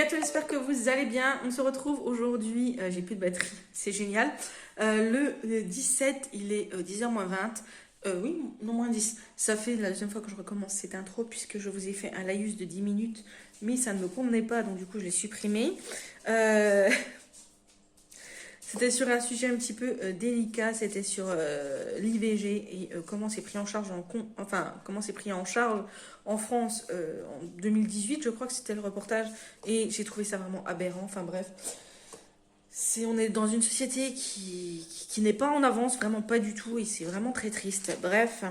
tous, j'espère que vous allez bien. On se retrouve aujourd'hui, j'ai plus de batterie, c'est génial. Le 17, il est 10h moins 20. Oui, non, moins 10. Ça fait la deuxième fois que je recommence cette intro puisque je vous ai fait un laïus de 10 minutes, mais ça ne me convenait pas, donc du coup je l'ai supprimé. C'était sur un sujet un petit peu délicat, c'était sur l'IVG et comment c'est pris en charge comment c'est pris en charge en France en 2018, je crois que c'était le reportage, et j'ai trouvé ça vraiment aberrant. Enfin bref, on est dans une société qui n'est pas en avance, vraiment pas du tout, et c'est vraiment très triste. Bref,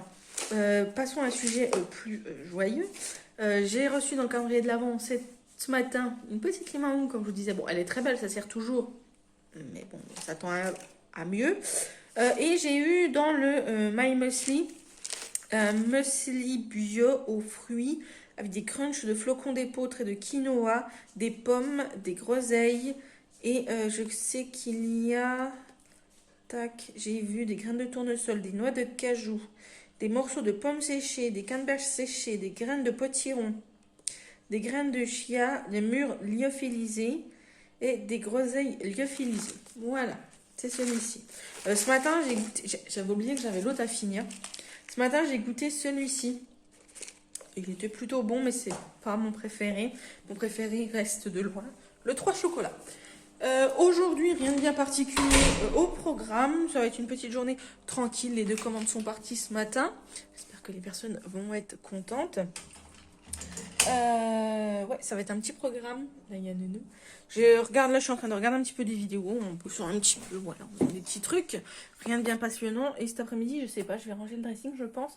passons à un sujet plus joyeux. J'ai reçu dans le calendrier de l'Avent ce matin une petite limaou, comme je vous disais. Bon, elle est très belle, ça sert toujours. Mais bon, on s'attend à mieux. Et j'ai eu dans le My Muesli un muesli bio aux fruits avec des crunchs de flocons d'épeautre et de quinoa, des pommes, des groseilles. Et je sais qu'il y a... Tac, j'ai vu des graines de tournesol, des noix de cajou, des morceaux de pommes séchées, des canneberges séchées, des graines de potiron, des graines de chia, des mûres lyophilisées et des groseilles lyophilisées. Voilà, c'est celui-ci. Ce matin, j'avais oublié que j'avais l'autre à finir. Ce matin, j'ai goûté celui-ci. Il était plutôt bon, mais c'est pas mon préféré. Mon préféré reste de loin le 3 chocolat. Aujourd'hui, rien de bien particulier au programme. Ça va être une petite journée tranquille. Les 2 commandes sont parties ce matin. J'espère que les personnes vont être contentes. Ouais, ça va être un petit programme. Là, il y a Nounou. Là, je suis en train de regarder un petit peu des vidéos. On peut sur un petit peu, voilà, on fait des petits trucs. Rien de bien passionnant. Et cet après-midi, je sais pas, je vais ranger le dressing, je pense.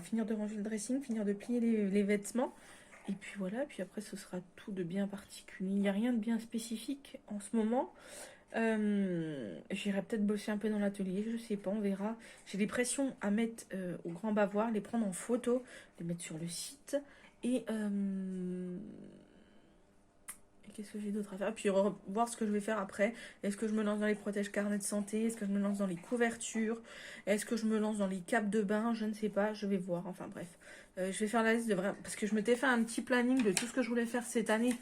Finir de ranger le dressing, finir de plier les vêtements. Et puis voilà, puis après, ce sera tout de bien particulier. Il n'y a rien de bien spécifique en ce moment. J'irai peut-être bosser un peu dans l'atelier, je sais pas, on verra. J'ai des pressions à mettre au grand bavoir, les prendre en photo, les mettre sur le site. Et qu'est-ce que j'ai d'autre à faire? Puis voir ce que je vais faire après. Est-ce que je me lance dans les protèges carnets de santé? Est-ce que je me lance dans les couvertures? Est-ce que je me lance dans les capes de bain? Je ne sais pas, je vais voir. Enfin bref, je vais faire la liste de vrai, parce que je m'étais fait un petit planning de tout ce que je voulais faire cette année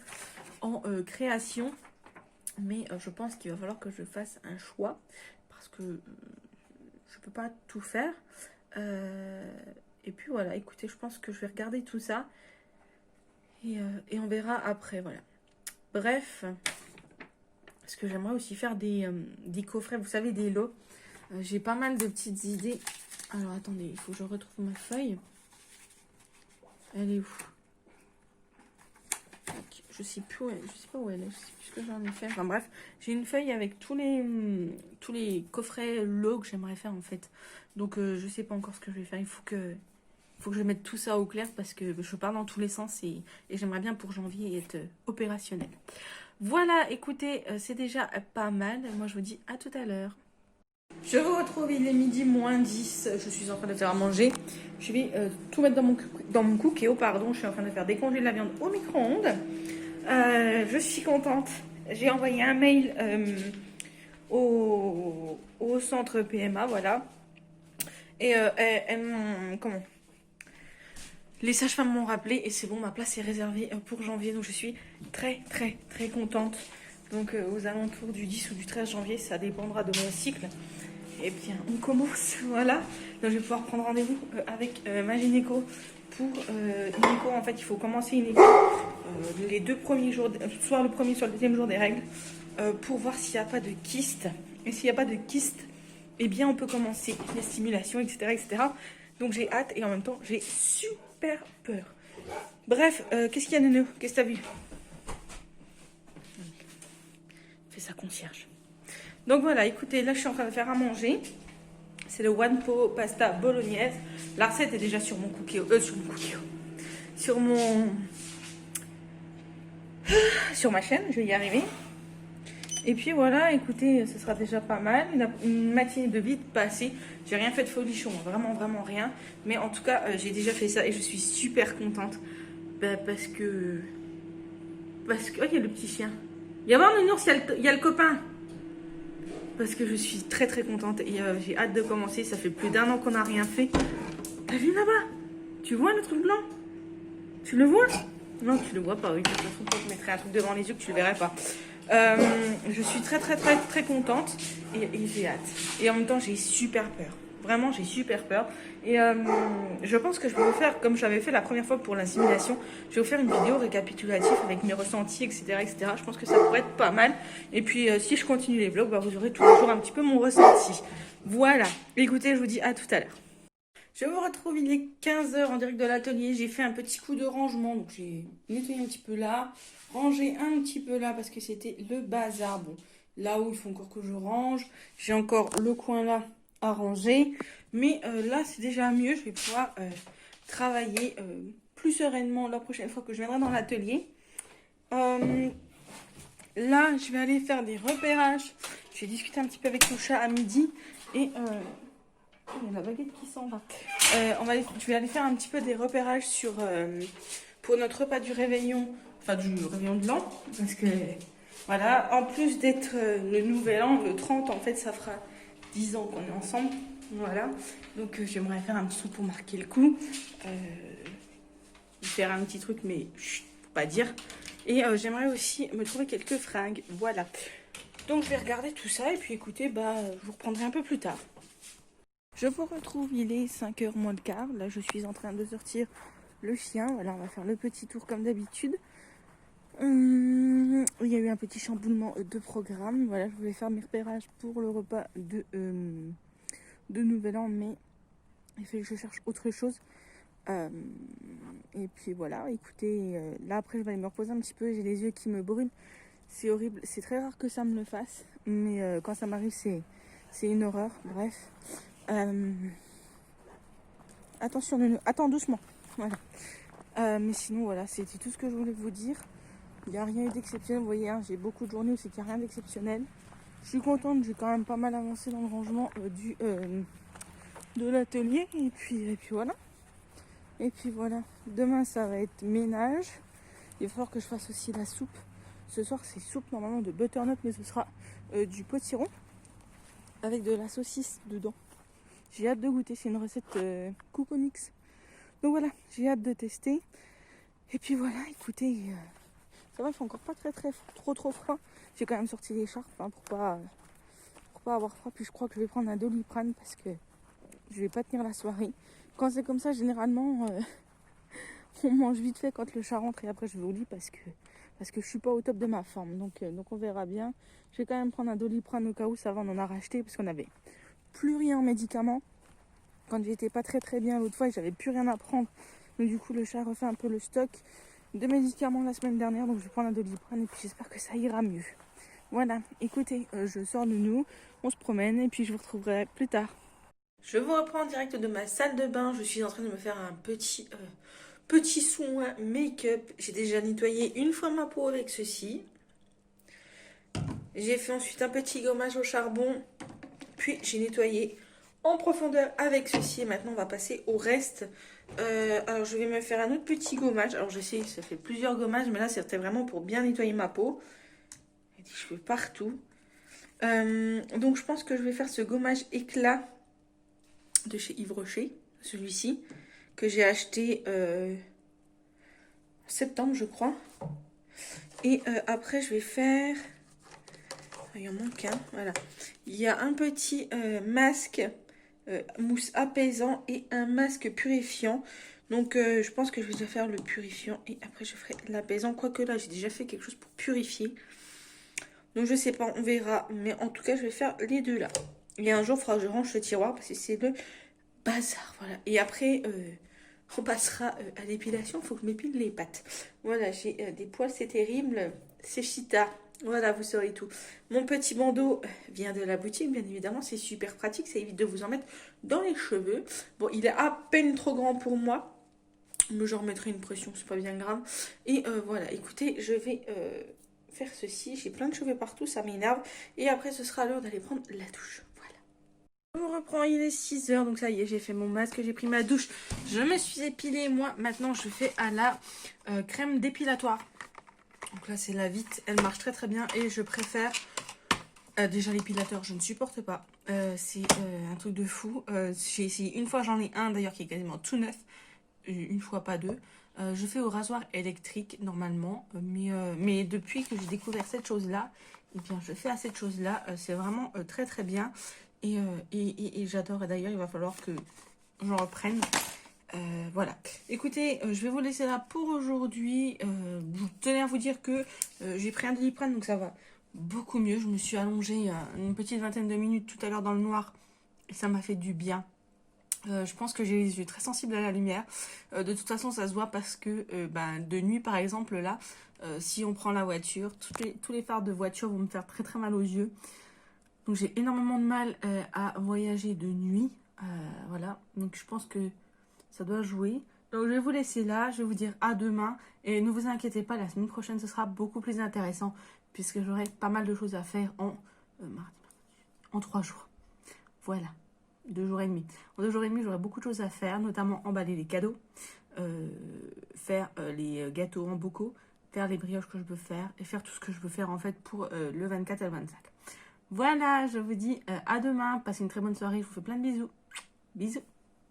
en création. Mais je pense qu'il va falloir que je fasse un choix, parce que je peux pas tout faire. Et puis voilà, écoutez, je pense que je vais regarder tout ça. Et on verra après, voilà. Bref, parce que j'aimerais aussi faire des coffrets, vous savez, des lots. J'ai pas mal de petites idées. Alors attendez, il faut que je retrouve ma feuille. Elle est où? Je sais plus où elle est, je sais pas où elle est, je sais plus ce que j'en ai fait. Enfin bref, j'ai une feuille avec tous les coffrets lots que j'aimerais faire en fait. Donc je sais pas encore ce que je vais faire. Il faut que je mette tout ça au clair, parce que je pars dans tous les sens et j'aimerais bien pour janvier être opérationnelle. Voilà, écoutez, c'est déjà pas mal. Moi, je vous dis à tout à l'heure. Je vous retrouve, il est midi moins 10. Je suis en train de faire à manger. Je vais tout mettre dans mon cookéo, pardon. Je suis en train de faire décongeler de la viande au micro-ondes. Je suis contente. J'ai envoyé un mail au centre PMA, voilà. Et elles m'ont... Comment ? Les sages-femmes m'ont rappelé et c'est bon, ma place est réservée pour janvier. Donc je suis très très très contente. Donc aux alentours du 10 ou du 13 janvier, ça dépendra de mon cycle. Et bien on commence, voilà. Donc je vais pouvoir prendre rendez-vous avec ma gynéco pour une écho. En fait, il faut commencer une écho les 2 premiers jours, soit le premier, soit le deuxième jour des règles, pour voir s'il n'y a pas de kyste. Et s'il n'y a pas de kyste, eh bien on peut commencer les stimulations, etc. etc. Donc j'ai hâte et en même temps j'ai super peur. Bref, qu'est-ce qu'il y a, Nounou? Qu'est-ce que t'as vu? Fais sa concierge. Donc voilà, écoutez, là je suis en train de faire à manger. C'est le One Pot Pasta Bolognaise. La recette est déjà sur mon cookéo. Sur ma chaîne, je vais y arriver. Et puis voilà, écoutez, ce sera déjà pas mal. Une matinée de vite passée. J'ai rien fait de folichon, vraiment, vraiment rien. Mais en tout cas, j'ai déjà fait ça et je suis super contente. Parce que... Oh, il y a le petit chien. Viens voir, Nounours, il y a le copain. Parce que je suis très, très contente. Et j'ai hâte de commencer. Ça fait plus d'1 an qu'on n'a rien fait. T'as vu là-bas? Tu vois le truc blanc? Tu le vois? Non, tu le vois pas, oui. De toute façon, quand je mettrai un truc devant les yeux que tu le verrais pas. Je suis très contente et j'ai hâte. Et en même temps, j'ai super peur. Vraiment, j'ai super peur. Et je pense que je vais vous faire, comme j'avais fait la première fois pour l'insémination, je vais vous faire une vidéo récapitulative avec mes ressentis, etc. Je pense que ça pourrait être pas mal. Et puis, si je continue les vlogs, bah, vous aurez tous les jours un petit peu mon ressenti. Voilà. Écoutez, je vous dis à tout à l'heure. Je vous retrouve, il est 15 h en direct de l'atelier. J'ai fait un petit coup de rangement. Donc, j'ai nettoyé un petit peu là, rangé un petit peu là parce que c'était le bazar. Bon, là où il faut encore que je range. J'ai encore le coin là à ranger. Mais là, c'est déjà mieux. Je vais pouvoir travailler plus sereinement la prochaine fois que je viendrai dans l'atelier. Là, je vais aller faire des repérages. Je vais discuter un petit peu avec le chat à midi. Et il y a la baguette qui s'en va. Je vais aller faire un petit peu des repérages pour notre repas du réveillon. Enfin, du réveillon de l'an. Parce que, voilà, en plus d'être le nouvel an, le 30, en fait, ça fera 10 ans qu'on est ensemble. Voilà. Donc, j'aimerais faire un petit truc pour marquer le coup. Faire un petit truc, mais chut, faut pas dire. Et j'aimerais aussi me trouver quelques fringues. Voilà. Donc, je vais regarder tout ça. Et puis, écoutez, je vous reprendrai un peu plus tard. Je vous retrouve, il est 5 h moins le quart. Là, je suis en train de sortir le chien. Voilà, on va faire le petit tour comme d'habitude. Il y a eu un petit chamboulement de programme. Voilà, je voulais faire mes repérages pour le repas de Nouvel An, mais il fait que je cherche autre chose. Et puis voilà, écoutez, là après, je vais aller me reposer un petit peu. J'ai les yeux qui me brûlent. C'est horrible. C'est très rare que ça me le fasse. Mais quand ça m'arrive, c'est une horreur. Bref. Attention, attends doucement. Voilà. Mais sinon, voilà, c'était tout ce que je voulais vous dire. Il n'y a rien eu d'exceptionnel. Vous voyez, hein, j'ai beaucoup de journées où c'est qu'il n'y a rien d'exceptionnel. Je suis contente, j'ai quand même pas mal avancé dans le rangement de l'atelier. Et puis voilà. Et puis voilà. Demain, ça va être ménage. Il va falloir que je fasse aussi la soupe. Ce soir, c'est soupe normalement de butternut, mais ce sera du potiron avec de la saucisse dedans. J'ai hâte de goûter, c'est une recette Coco Mix. Donc voilà, j'ai hâte de tester. Et puis voilà, écoutez, ça va, il fait encore pas trop froid. J'ai quand même sorti l'écharpe hein, pour pas avoir froid. Puis je crois que je vais prendre un Doliprane parce que je vais pas tenir la soirée. Quand c'est comme ça, généralement, on mange vite fait quand le chat rentre et après je vais au lit parce que je suis pas au top de ma forme. Donc on verra bien. Je vais quand même prendre un Doliprane au cas où, ça va, on en a racheté parce qu'on avait plus rien en médicaments. Quand j'étais pas très bien l'autre fois, j'avais plus rien à prendre. Donc du coup, le chat refait un peu le stock de médicaments la semaine dernière. Donc je vais prendre un Doliprane et puis j'espère que ça ira mieux. Voilà, écoutez, je sors de nous, on se promène et puis je vous retrouverai plus tard. Je vous reprends en direct de ma salle de bain. Je suis en train de me faire un petit soin make-up. J'ai déjà nettoyé une fois ma peau avec ceci. J'ai fait ensuite un petit gommage au charbon. Puis j'ai nettoyé en profondeur avec ceci. Et maintenant, on va passer au reste. Alors, je vais me faire un autre petit gommage. Alors, je sais, ça fait plusieurs gommages, mais là, c'était vraiment pour bien nettoyer ma peau. Il y a des cheveux partout. Donc, je pense que je vais faire ce gommage éclat de chez Yves Rocher. Celui-ci, que j'ai acheté en septembre, je crois. Et après, je vais faire... Il en manque un, voilà. Il y a un petit masque mousse apaisant et un masque purifiant. Donc je pense que je vais déjà faire le purifiant et après je ferai l'apaisant. Quoique là j'ai déjà fait quelque chose pour purifier. Donc je sais pas, on verra. Mais en tout cas je vais faire les deux là. Et un jour il faudra que je range ce tiroir parce que c'est le bazar. Voilà. Et après on passera à l'épilation. Il faut que je m'épile les pattes. Voilà, j'ai des poils, c'est terrible. C'est Chita. Voilà, vous saurez tout. Mon petit bandeau vient de la boutique, bien évidemment. C'est super pratique, ça évite de vous en mettre dans les cheveux. Bon, il est à peine trop grand pour moi. Mais je remettrai une pression, c'est pas bien grave. Et voilà, écoutez, je vais faire ceci. J'ai plein de cheveux partout, ça m'énerve. Et après, ce sera l'heure d'aller prendre la douche. Voilà. Je vous reprends, il est 6 h. Donc ça y est, j'ai fait mon masque, j'ai pris ma douche. Je me suis épilée, moi. Maintenant, je fais à la crème dépilatoire. Donc là, c'est la Vite. Elle marche très bien. Et je préfère... déjà, l'épilateur, je ne supporte pas. C'est un truc de fou. J'ai essayé une fois, j'en ai un d'ailleurs qui est quasiment tout neuf. une fois pas deux. Je fais au rasoir électrique normalement, mais depuis que j'ai découvert cette chose-là, eh bien, je fais à cette chose-là. C'est vraiment très très bien et j'adore. Et d'ailleurs, il va falloir que j'en reprenne. Voilà. Écoutez, je vais vous laisser là pour aujourd'hui. Je tenais à vous dire que j'ai pris un Doliprane, donc ça va beaucoup mieux. Je me suis allongée une petite vingtaine de minutes tout à l'heure dans le noir et ça m'a fait du bien. Je pense que j'ai les yeux très sensibles à la lumière. De toute façon, ça se voit parce que de nuit, par exemple, là, si on prend la voiture, tous les phares de voiture vont me faire très très mal aux yeux. Donc j'ai énormément de mal à voyager de nuit. Voilà, donc je pense que ça doit jouer. Donc je vais vous laisser là, je vais vous dire à demain. Et ne vous inquiétez pas, la semaine prochaine, ce sera beaucoup plus intéressant puisque j'aurai pas mal de choses à faire en 3 jours. Voilà. 2 jours et demi. En 2 jours et demi, j'aurai beaucoup de choses à faire, notamment emballer les cadeaux, faire les gâteaux en bocaux, faire les brioches que je peux faire et faire tout ce que je peux faire en fait pour le 24 et le 25. Voilà, je vous dis à demain. Passez une très bonne soirée. Je vous fais plein de bisous. Bisous.